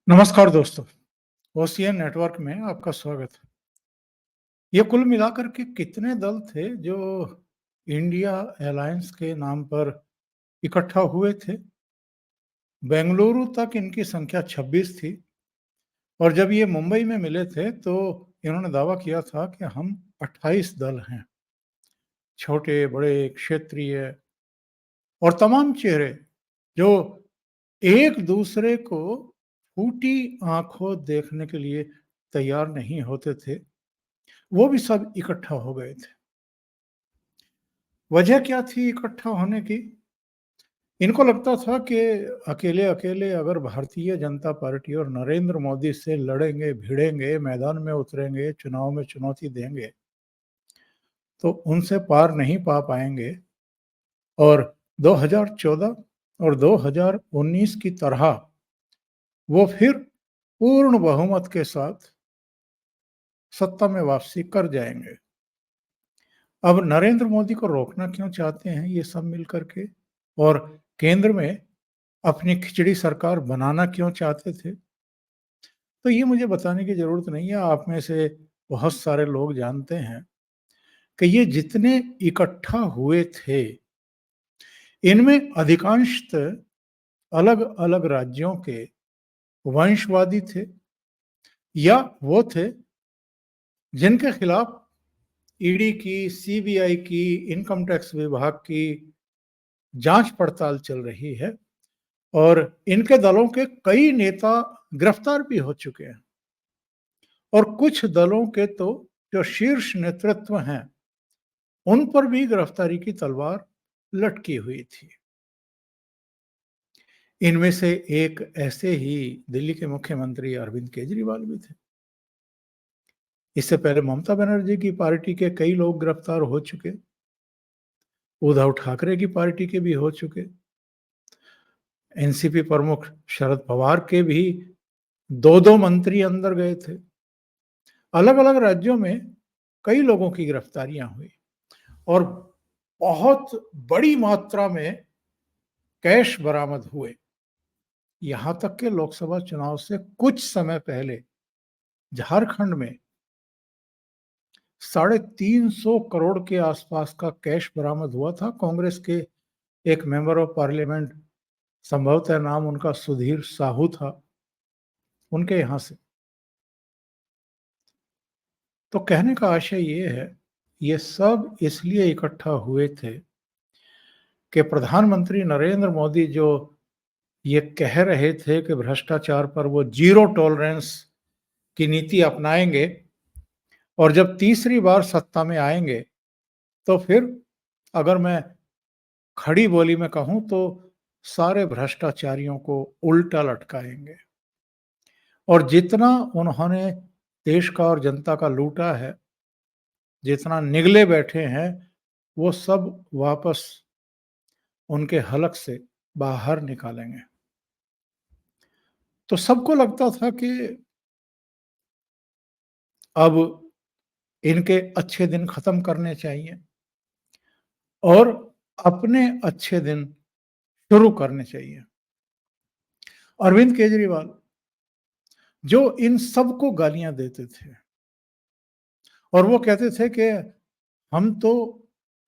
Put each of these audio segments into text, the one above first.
नमस्कार दोस्तों, ocean network में आपका स्वागत है। ये कुल मिलाकर के कितने दल थे जो इंडिया अलायंस के नाम पर इकट्ठा हुए थे? बेंगलुरु तक इनकी संख्या 26 थी और जब ये मुंबई में मिले थे तो इन्होंने दावा किया था कि हम 28 दल हैं। छोटे, बड़े, क्षेत्रीय और तमाम चेहरे जो एक दूसरे को फूटी आंखों देखने के लिए तैयार नहीं होते थे, वो भी सब इकट्ठा हो गए थे। वजह क्या थी इकट्ठा होने की? इनको लगता था कि अकेले-अकेले अगर भारतीय जनता पार्टी और नरेंद्र मोदी से लड़ेंगे, भिड़ेंगे, मैदान में उतरेंगे, चुनाव में चुनौती देंगे, तो उनसे पार नहीं पा पाएँगे और 2014 और 2019 की तरह वो फिर पूर्ण बहुमत के साथ सत्ता में वापसी कर जाएँगे। अब नरेंद्र मोदी को रोकना क्यों चाहते हैं ये सब मिल कर के? और केंद्र में अपनी खिचड़ी सरकार बनाना क्यों चाहते थे? तो ये मुझे बताने की ज़रूरत नहीं है, आप में से बहुत सारे लोग जानते हैं कि ये जितने इकट्ठा हुए थे, इनमें अधिकांशतः अलग-अलग राज्यों के वंशवादी थे या वो थे जिनके खिलाफ ईडी की, सीबीआई की, इनकम टैक्स विभाग की जांच-पड़ताल चल रही है और इनके दलों के कई नेता गिरफ्तार भी हो चुके हैं और कुछ दलों के तो जो शीर्ष नेतृत्व हैं, उन पर भी गिरफ्तारी की तलवार लटकी हुई थी। इनमें से एक ऐसे ही दिल्ली के मुख्यमंत्री अरविंद केजरीवाल भी थे। इससे पहले ममता बनर्जी की पार्टी के कई लोग गिरफ्तार हो चुके, उद्धव ठाकरे की पार्टी के भी हो चुके, एनसीपी प्रमुख शरद पवार के भी 2-2 मंत्री अंदर गए थे। अलग-अलग राज्यों में कई लोगों की गिरफ्तारियां हुई और बहुत बड़ी मात्रा में कैश बरामद हुए। यहां तक कि लोकसभा चुनाव से कुछ समय पहले झारखंड में 350 करोड़ के आसपास का कैश बरामद हुआ था। कांग्रेस के एक मेंबर ऑफ पार्लियामेंट, संभवतः नाम उनका सुधीर साहू था, उनके यहां से। तो कहने का आशय ये है, ये सब इसलिए इकट्ठा हुए थे कि प्रधानमंत्री नरेंद्र मोदी जो ये कह रहे थे कि भ्रष्टाचार पर वो ज़ीरो टॉलरेंस की नीति अपनाएँगे और जब तीसरी बार सत्ता में आएँगे, तो फिर अगर मैं खड़ी बोली में कहूँ तो सारे भ्रष्टाचारियों को उल्टा लटकाएँगे। और जितना उन्होंने देश का और जनता का लूटा है, जितना निगले बैठे हैं, वो सब वापस उनके हलक से बाहर निकालेंगे। तो सबको लगता था कि अब इनके अच्छे दिन खत्म करने चाहिए और अपने अच्छे दिन शुरू करने चाहिए। अरविंद केजरीवाल जो इन सबको गालियां देते थे और वो कहते थे कि हम तो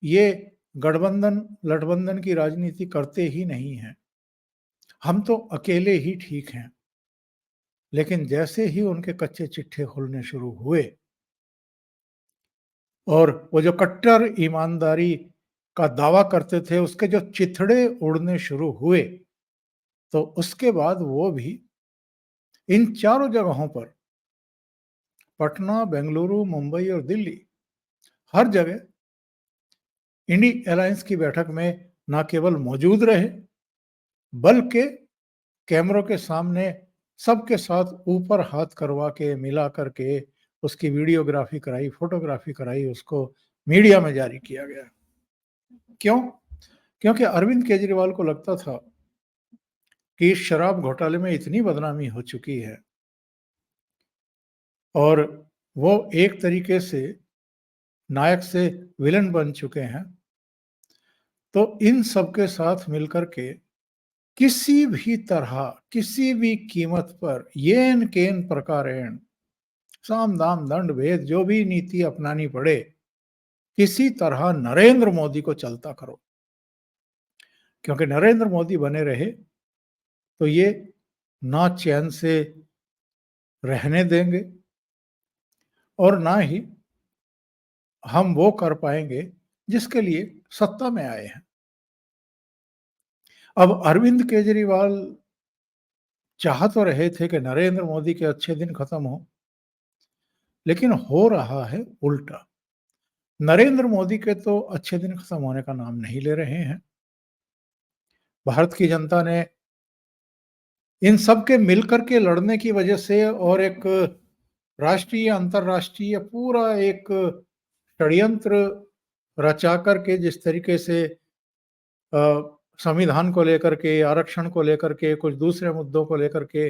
ये गठबंधन लठबंधन की राजनीति करते ही नहीं हैं, हम तो अकेले ही ठीक हैं। लेकिन जैसे ही उनके कच्चे चिट्ठे खुलने शुरू हुए और वो जो कट्टर ईमानदारी का दावा करते थे, उसके जो चिथड़े उड़ने शुरू हुए, तो उसके बाद वो भी इन चारों जगहों पर, पटना, बेंगलुरु, मुंबई और दिल्ली, हर जगह इंडी अलायंस की बैठक में न केवल मौजूद रहे, बल्कि कैमरों के सामने सबके साथ ऊपर हाथ करवा के, मिला करके उसकी वीडियोग्राफी कराई, फोटोग्राफी कराई, उसको मीडिया में जारी किया गया। क्यों? क्योंकि अरविंद केजरीवाल को लगता था कि इस शराब घोटाले में इतनी बदनामी हो चुकी है और वो एक तरीके से नायक से विलेन बन चुके हैं, तो इन सबके साथ मिलकर के किसी भी तरह, किसी भी कीमत पर येन केन प्रकारेण साम दाम दंड भेद जो भी नीति अपनानी पड़े, किसी तरह नरेंद्र मोदी को चलता करो। क्योंकि नरेंद्र मोदी बने रहे तो ये ना चैन से रहने देंगे और ना ही हम वो कर पाएंगे जिसके लिए सत्ता में आए हैं। अब अरविंद केजरीवाल चाह तो रहे थे कि नरेंद्र मोदी के अच्छे दिन खत्म हो, लेकिन हो रहा है उल्टा। नरेंद्र मोदी के तो अच्छे दिन खत्म होने का नाम नहीं ले रहे हैं। भारत की जनता ने इन सब के मिलकर के लड़ने की वजह से और एक राष्ट्रीय अंतर्राष्ट्रीय पूरा एक षड्यंत्र रचा करके जिस तरीके से संविधान को लेकर के, आरक्षण को लेकर के, कुछ दूसरे मुद्दों को लेकर के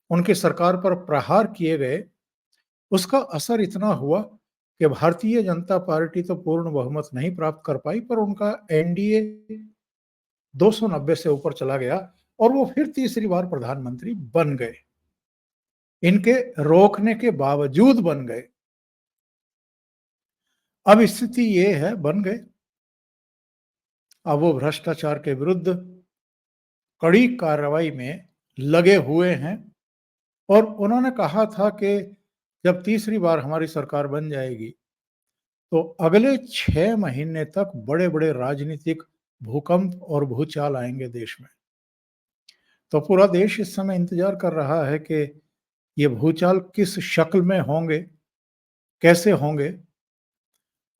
उनकी सरकार पर प्रहार किए गए, उसका असर इतना हुआ कि भारतीय जनता पार्टी तो पूर्ण बहुमत नहीं प्राप्त कर पाई, पर उनका एनडीए 290 से ऊपर चला गया और वो फिर तीसरी बार प्रधानमंत्री बन गए। इनके रोकने के बावजूद बन गए। अब स्थिति ये है, बन गए। अब वो भ्रष्टाचार के विरुद्ध कड़ी कार्रवाई में लगे हुए हैं और उन्होंने कहा था कि जब तीसरी बार हमारी सरकार बन जाएगी तो अगले 6 महीने तक बड़े-बड़े राजनीतिक भूकंप और भूचाल आएंगे देश में। तो पूरा देश इस समय इंतजार कर रहा है कि ये भूचाल किस शक्ल में होंगे, कैसे होंगे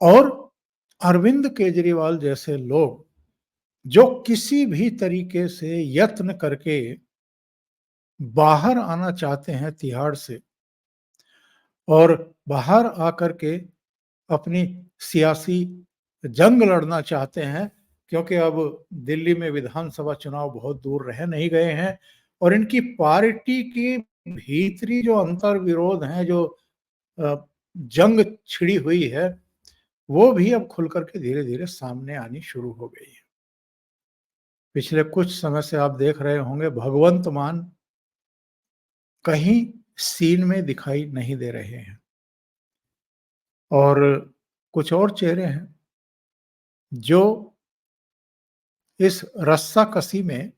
और अरविंद केजरीवाल जैसे लोग जो किसी भी तरीके से यत्न करके बाहर आना चाहते हैं तिहाड़ से और बाहर आकर के अपनी सियासी जंग लड़ना चाहते हैं, क्योंकि अब दिल्ली में विधानसभा चुनाव बहुत दूर रह नहीं गए हैं और इनकी पार्टी की भीतरी जो अंतर विरोध है, जो जंग छिड़ी हुई है, वो भी अब खुल करके धीरे-धीरे सामने आनी शुरू हो गई है। पिछले कुछ समय से आप देख रहे होंगे भगवंत मान कहीं सीन में दिखाई नहीं दे रहे हैं और कुछ और चेहरे हैं जो इस रस्साकसी में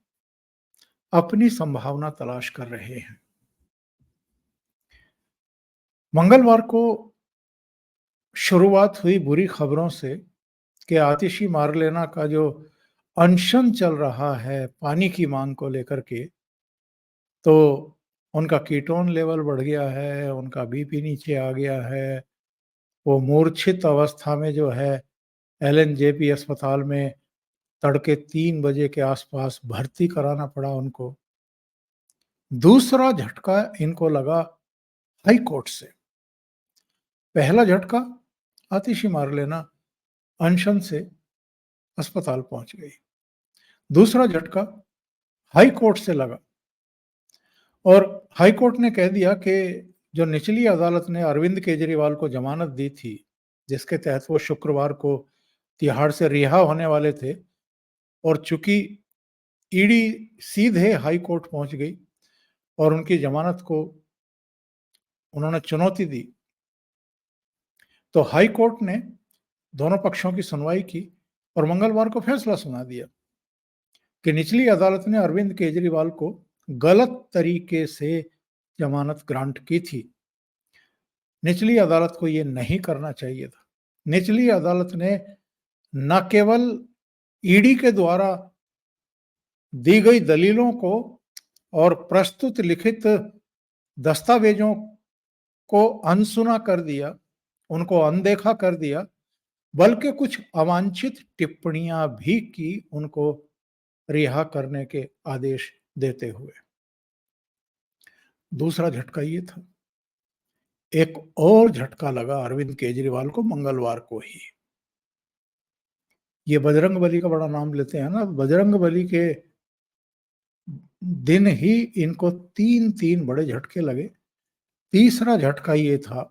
अपनी संभावना तलाश कर रहे हैं। मंगलवार को शुरुआत हुई बुरी खबरों से कि आतिशी मारलेना का जो अनशन चल रहा है पानी की मांग को लेकर के, तो उनका कीटोन लेवल बढ़ गया है, उनका बीपी नीचे आ गया है, वो मूर्छित अवस्था में जो है एलएनजेपी अस्पताल में तड़के 3 बजे के आसपास भर्ती कराना पड़ा उनको। दूसरा झटका इनको लगा हाई कोर्ट से। पहला झटका आतिशी मारलेना अनशन से अस्पताल पहुंच गई। दूसरा झटका हाई कोर्ट से लगा और हाई कोर्ट ने कह दिया कि जो निचली अदालत ने अरविंद केजरीवाल को जमानत दी थी, जिसके तहत वो शुक्रवार को तिहाड़ से रिहा होने वाले थे और चूंकि ईडी सीधे हाई कोर्ट पहुंच गई और उनकी जमानत को उन्होंने चुनौती दी, तो हाई कोर्ट ने दोनों पक्षों की सुनवाई की और मंगलवार को फैसला सुना दिया कि निचली अदालत ने अरविंद केजरीवाल को गलत तरीके से जमानत ग्रांट की थी। निचली अदालत को यह नहीं करना चाहिए था। निचली अदालत ने न केवल ईडी के द्वारा दी गई दलीलों को और प्रस्तुत लिखित दस्तावेजों को अनसुना कर दिया, उनको अनदेखा कर दिया, बल्कि कुछ अवांछित टिप्पणियां भी की उनको रिहा करने के आदेश देते हुए। दूसरा झटका ये था। एक और झटका लगा अरविंद केजरीवाल को मंगलवार को ही। ये बजरंगबली का बड़ा नाम लेते हैं ना, बजरंगबली के दिन ही इनको 3-3 बड़े झटके लगे। तीसरा झटका ये था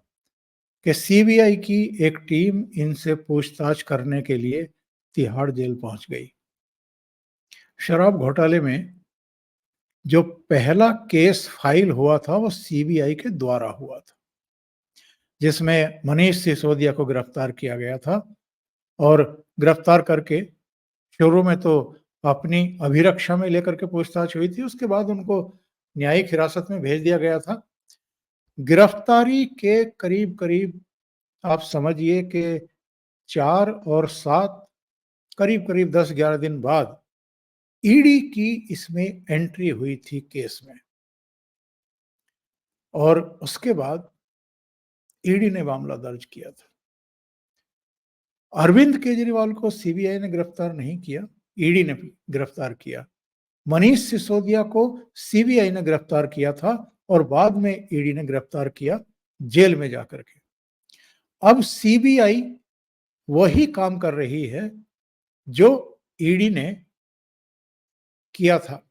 कि सीबीआई की एक टीम इनसे पूछताछ करने के लिए तिहाड़ जेल पहुंच गई। शराब घोटाले में जो पहला केस फाइल हुआ था वो सीबीआई के द्वारा हुआ था, जिसमें मनीष सिसोदिया को गिरफ्तार किया गया था और गिरफ्तार करके शुरू में तो अपनी अभिरक्षा में लेकर के पूछताछ हुई थी, उसके बाद उनको न्यायिक हिरासत में भेज दिया गया था। गिरफ्तारी के करीब-करीब आप समझिए कि 4 और 7 करीब-करीब 10-11 दिन बाद ईडी की इसमें एंट्री हुई थी केस में और उसके बाद ईडी ने मामला दर्ज किया था। अरविंद केजरीवाल को सीबीआई ने गिरफ्तार नहीं किया, ईडी ने गिरफ्तार किया। मनीष सिसोदिया को सीबीआई ने गिरफ्तार किया था और बाद में ईडी ने गिरफ्तार किया जेल में जाकर के। अब सीबीआई वही काम कर रही है जो ईडी ने किया था।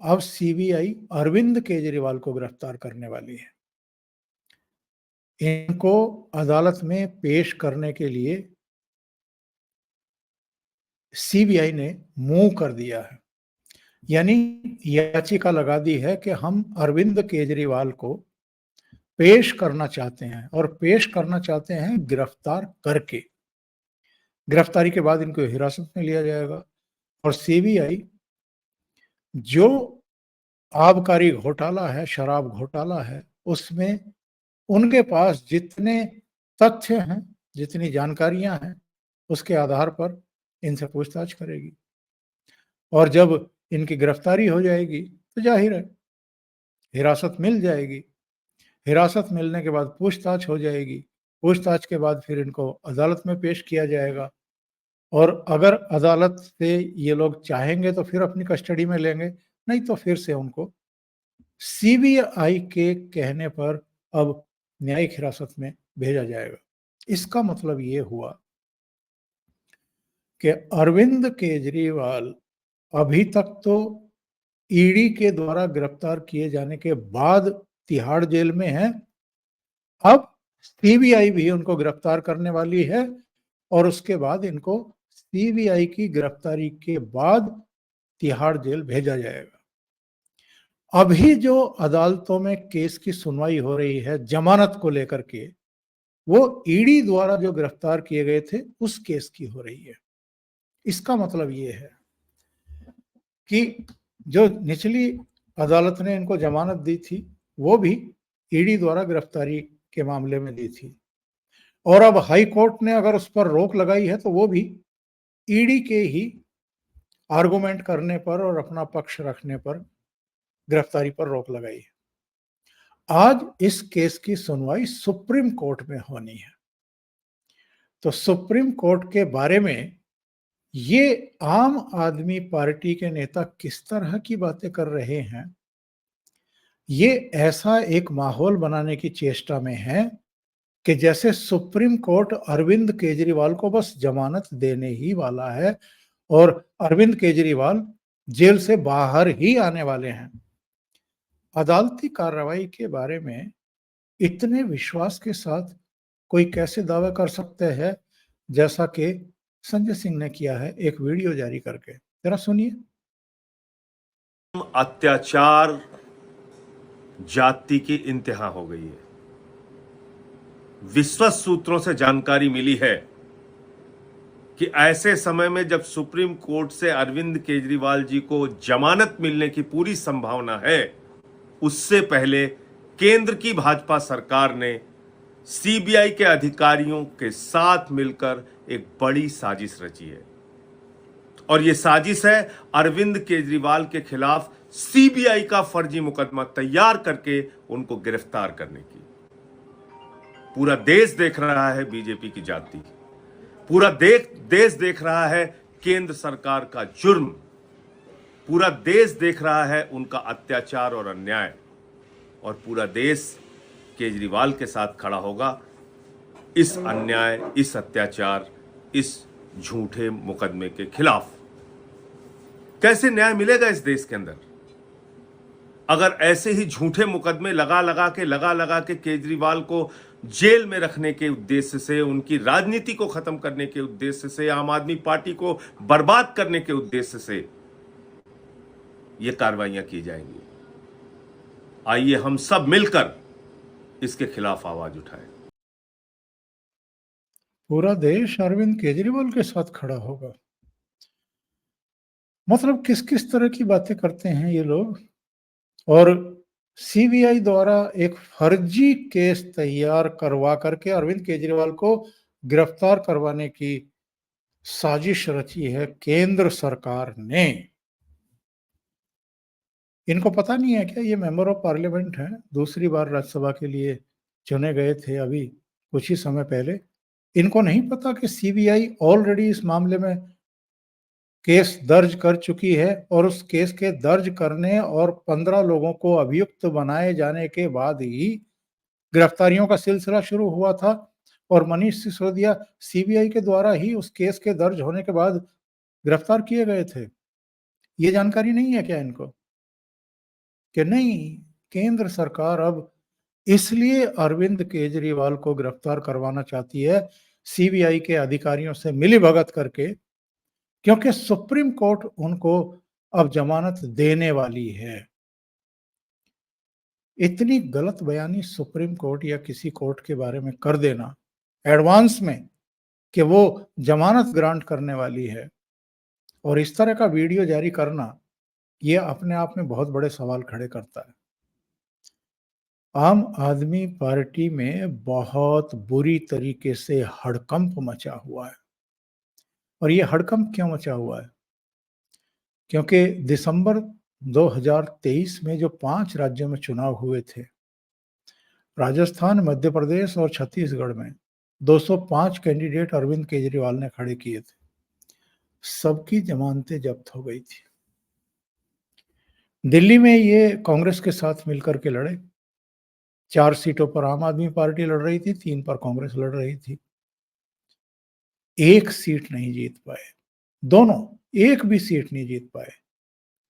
अब सीबीआई अरविंद केजरीवाल को गिरफ्तार करने वाली है। इनको अदालत में पेश करने के लिए सीबीआई ने मूव कर दिया है, यानी याचिका लगा दी है कि हम अरविंद केजरीवाल को पेश करना चाहते हैं और पेश करना चाहते हैं गिरफ्तार करके। गिरफ्तारी के बाद इनको हिरासत में लिया जाएगा और सीबीआई जो आबकारी घोटाला है, शराब घोटाला है, उसमें उनके पास जितने तथ्य हैं, जितनी जानकारियां हैं, उसके आधार पर इनसे पूछताछ करेगी और जब इनकी गिरफ्तारी हो जाएगी तो जाहिर है हिरासत मिल जाएगी। हिरासत मिलने के बाद पूछताछ हो जाएगी, पूछताछ के बाद फिर इनको अदालत में पेश किया जाएगा और अगर अदालत से ये लोग चाहेंगे तो फिर अपनी कस्टडी में लेंगे, नहीं तो फिर से उनको सीबीआई के कहने पर अब न्यायिक हिरासत में भेजा जाएगा। इसका मतलब ये हुआ कि अरविंद केजरीवाल अभी तक तो ईडी के द्वारा गिरफ्तार किए जाने के बाद तिहाड़ जेल में हैं। अब सीबीआई भी उनको गिरफ्तार करने वाली है और उसके बाद इनको सीबीआई की गिरफ्तारी के बाद तिहाड़ जेल भेजा जाएगा। अभी जो अदालतों में केस की सुनवाई हो रही है जमानत को लेकर के, वो ईडी द्वारा जो गिरफ्तार किए गए थे उस केस की हो रही है। इसका मतलब ये है कि जो निचली अदालत ने इनको जमानत दी थी वो भी ईडी द्वारा गिरफ्तारी के मामले में दी थी और अब हाई कोर्ट ने अगर उस पर रोक लगाई है तो वो भी ईडी के ही आर्गुमेंट करने पर और अपना पक्ष रखने पर गिरफ्तारी पर रोक लगाई है। आज इस केस की सुनवाई सुप्रीम कोर्ट में होनी है, तो सुप्रीम कोर्ट के बारे में ये आम आदमी पार्टी के नेता किस तरह की बातें कर रहे हैं, ये ऐसा एक माहौल बनाने की चेष्टा में है कि जैसे सुप्रीम कोर्ट अरविंद केजरीवाल को बस जमानत देने ही वाला है और अरविंद केजरीवाल जेल से बाहर ही आने वाले हैं। अदालती कार्रवाई के बारे में इतने विश्वास के साथ कोई कैसे दावा कर सकते हैं जैसा कि संजय सिंह ने किया है एक वीडियो जारी करके। जरा सुनिए। अत्याचार जाति की इंतहा हो गई है। विश्वस्त सूत्रों से जानकारी मिली है कि ऐसे समय में जब सुप्रीम कोर्ट से अरविंद केजरीवाल जी को जमानत मिलने की पूरी संभावना है, उससे पहले केंद्र की भाजपा सरकार ने सीबीआई के अधिकारियों के साथ मिलकर एक बड़ी साजिश रची है और यह साजिश है अरविंद केजरीवाल के खिलाफ सीबीआई का फर्जी मुकदमा तैयार करके उनको गिरफ्तार करने की। पूरा देश देख रहा है बीजेपी की जाति, पूरा देश देख रहा है केंद्र सरकार का जुर्म, पूरा देश देख रहा है उनका अत्याचार और अन्याय और पूरा देश केजरीवाल के साथ खड़ा होगा इस अन्याय, इस अत्याचार, इस झूठे मुकदमे के खिलाफ। कैसे न्याय मिलेगा इस देश के अंदर? अगर ऐसे ही झूठे मुकदमे लगा लगा के केजरीवाल को जेल में रखने के उद्देश्य से, उनकी राजनीति को खत्म करने के उद्देश्य से, आम आदमी पार्टी को बर्बाद करने के उद्देश्य से ये कार्रवाइयां की जाएंगी, आइए हम सब मिलकर इसके खिलाफ आवाज उठाएं। पूरा देश अरविंद केजरीवाल के साथ खड़ा होगा। मतलब किस किस तरह की बातें करते हैं ये लोग। और सीबीआई द्वारा एक फर्जी केस तैयार करवा करके अरविंद केजरीवाल को गिरफ्तार करवाने की साजिश रची है केंद्र सरकार ने। इनको पता नहीं है क्या, ये मेंबर ऑफ पार्लियामेंट हैं, दूसरी बार राज्यसभा के लिए चुने गए थे अभी कुछ ही समय पहले। इनको नहीं पता कि सीबीआई ऑलरेडी इस मामले में केस दर्ज कर चुकी है और उस केस के दर्ज करने और 15 लोगों को अभियुक्त बनाए जाने के बाद ही गिरफ्तारियों का सिलसिला शुरू हुआ था और मनीष सिसोदिया सीबीआई के द्वारा ही उस केस के दर्ज होने के बाद गिरफ्तार किए गए थे। ये जानकारी नहीं है क्या इनको कि नहीं, केंद्र सरकार अब इसलिए अरविंद केजरीवाल को गिरफ्तार करवाना चाहती है सीबीआई के अधिकारियों से मिलीभगत करके, क्योंकि सुप्रीम कोर्ट उनको अब जमानत देने वाली है। इतनी गलत बयानी सुप्रीम कोर्ट या किसी कोर्ट के बारे में कर देना एडवांस में कि वो जमानत ग्रांट करने वाली है, और इस तरह का वीडियो जारी करना, ये अपने आप में बहुत बड़े सवाल खड़े करता है। आम आदमी पार्टी में बहुत बुरी तरीके से हड़कंप मचा हुआ है। और ये हड़कंप क्यों मचा हुआ है? क्योंकि दिसंबर 2023 में जो 5 राज्यों में चुनाव हुए थे, राजस्थान, मध्य प्रदेश और छत्तीसगढ़ में 205 कैंडिडेट अरविंद केजरीवाल ने खड़े किए थे। सबकी जमानतें जब्त हो गई थी। दिल्ली में ये कांग्रेस के साथ मिलकर के लड़े। 4 सीटों पर आम आदमी पार्टी लड़ रही थी, 3 पर कांग्रेस लड़ रही थी। एक सीट नहीं जीत पाए दोनों, एक भी सीट नहीं जीत पाए।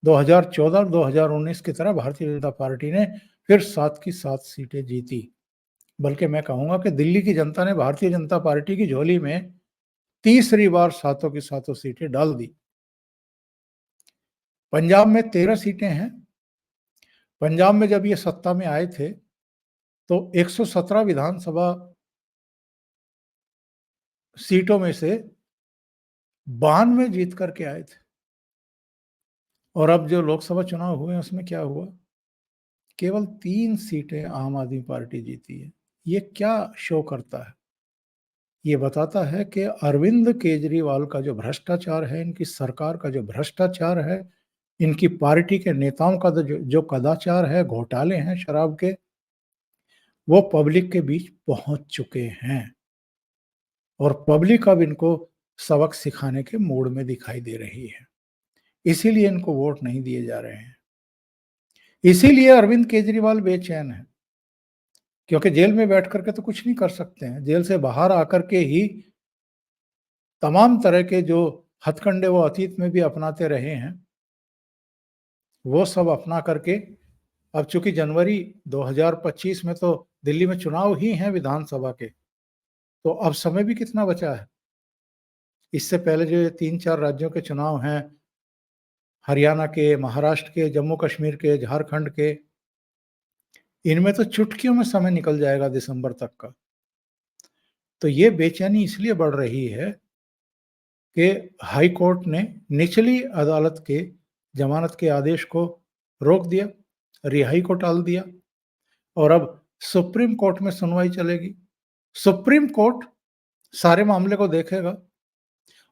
2014 और 2019 की तरह भारतीय जनता पार्टी ने फिर 7 की 7 सीटें जीती। बल्कि मैं कहूंगा कि दिल्ली की जनता ने भारतीय जनता पार्टी की झोली में तीसरी बार 7 की 7 सीटें डाल दी। पंजाब में 13 सीटें हैं। पंजाब में जब ये सत्ता में आए थे तो 117 विधानसभा सीटों में से 92 जीत करके आए थे। और अब जो लोकसभा चुनाव हुए हैं उसमें क्या हुआ? केवल 3 सीटें आम आदमी पार्टी जीती है। ये क्या शो करता है? ये बताता है कि अरविंद केजरीवाल का जो भ्रष्टाचार है, इनकी सरकार का जो भ्रष्टाचार है, इनकी पार्टी के नेताओं का जो कदाचार है, घोटाले हैं शराब के, वो पब्लिक के बीच पहुंच चुके हैं। और पब्लिक अब इनको सबक सिखाने के मूड में दिखाई दे रही है। इसीलिए इनको वोट नहीं दिए जा रहे हैं। इसीलिए अरविंद केजरीवाल बेचैन है, क्योंकि जेल में बैठ करके तो कुछ नहीं कर सकते हैं। जेल से बाहर आकर के ही तमाम तरह के जो हथकंडे वो अतीत में भी अपनाते रहे हैं, वो सब अपना करके अब चूंकि जनवरी 2025 में तो दिल्ली में चुनाव ही हैं विधानसभा के, तो अब समय भी कितना बचा है। इससे पहले जो ये 3-4 राज्यों के चुनाव हैं, हरियाणा के, महाराष्ट्र के, जम्मू कश्मीर के, झारखंड के, इनमें तो चुटकियों में समय निकल जाएगा दिसंबर तक का। तो ये बेचैनी इसलिए बढ़ रही है कि हाई कोर्ट ने निचली अदालत के जमानत के आदेश को रोक दिया, रिहाई को टाल दिया, और अब सुप्रीम कोर्ट में सुनवाई चलेगी। सुप्रीम कोर्ट सारे मामले को देखेगा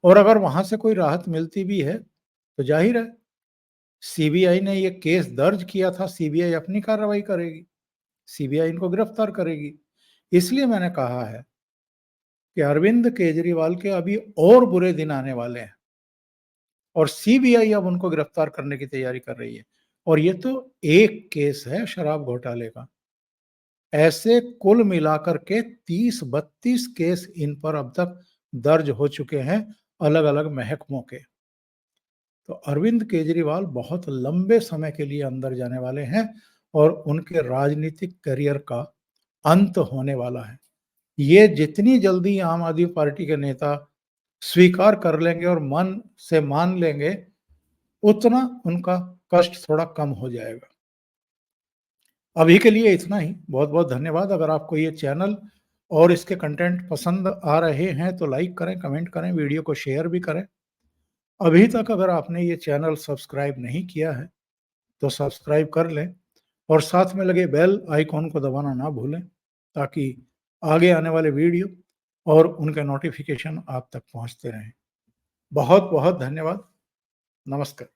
और अगर वहां से कोई राहत मिलती भी है तो जाहिर है सीबीआई ने ये केस दर्ज किया था, सीबीआई अपनी कार्रवाई करेगी, सीबीआई इनको गिरफ्तार करेगी। इसलिए मैंने कहा है कि अरविंद केजरीवाल के अभी और बुरे दिन आने वाले हैं और सीबीआई अब उनको गिरफ्तार करने की तैयारी कर रही है। और ये तो एक केस है शराब घोटाले का। ऐसे कुल मिलाकर के 30-32 केस इन पर अब तक दर्ज हो चुके हैं अलग अलग महकमों के। तो अरविंद केजरीवाल बहुत लंबे समय के लिए अंदर जाने वाले हैं और उनके राजनीतिक करियर का अंत होने वाला है। ये जितनी जल्दी आम आदमी पार्टी के नेता स्वीकार कर लेंगे और मन से मान लेंगे, उतना उनका कष्ट थोड़ा कम हो जाएगा। अभी के लिए इतना ही। बहुत-बहुत धन्यवाद। अगर आपको ये चैनल और इसके कंटेंट पसंद आ रहे हैं तो लाइक करें, कमेंट करें, वीडियो को शेयर भी करें। अभी तक अगर आपने ये चैनल सब्सक्राइब नहीं किया है, तो सब्सक्राइब कर लें और साथ में लगे बेल आइकॉन को दबाना ना भूलें, ताकि आगे आने वाले वीडियो और उनके नोटिफ़िकेशन आप तक पहुँचते रहें। बहुत-बहुत धन्यवाद। नमस्कार।